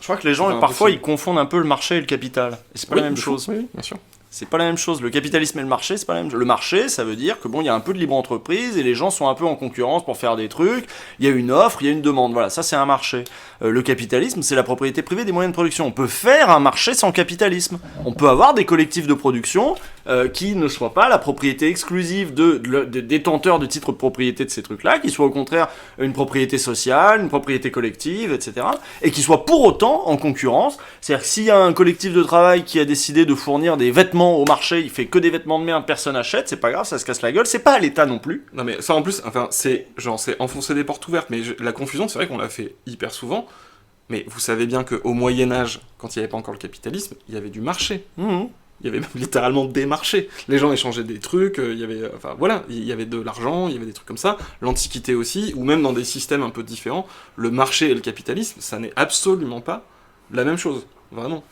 crois que les gens, parfois, ils confondent un peu le marché et le capital. Et c'est pas la même chose. Oui, bien sûr. C'est pas la même chose. Le capitalisme et le marché, c'est pas la même chose. Le marché, ça veut dire que bon, il y a un peu de libre entreprise et les gens sont un peu en concurrence pour faire des trucs. Il y a une offre, il y a une demande. Voilà, ça c'est un marché. Le capitalisme, c'est la propriété privée des moyens de production. On peut faire un marché sans capitalisme. On peut avoir des collectifs de production qui ne soient pas la propriété exclusive de détenteurs de titres de propriété de ces trucs-là, qui soient au contraire une propriété sociale, une propriété collective, etc. Et qui soient pour autant en concurrence. C'est-à-dire que s'il y a un collectif de travail qui a décidé de fournir des vêtements au marché, il fait que des vêtements de merde, personne n'achète, c'est pas grave, ça se casse la gueule, c'est pas à l'État non plus. Non mais ça en plus, enfin c'est enfoncer des portes ouvertes, mais la confusion c'est vrai qu'on l'a fait hyper souvent, mais vous savez bien qu'au Moyen-Âge, quand il n'y avait pas encore le capitalisme, il y avait du marché. Il y avait même littéralement des marchés. Les gens échangeaient des trucs, il y avait de l'argent, il y avait des trucs comme ça. L'Antiquité aussi, ou même dans des systèmes un peu différents, le marché et le capitalisme, ça n'est absolument pas la même chose, vraiment.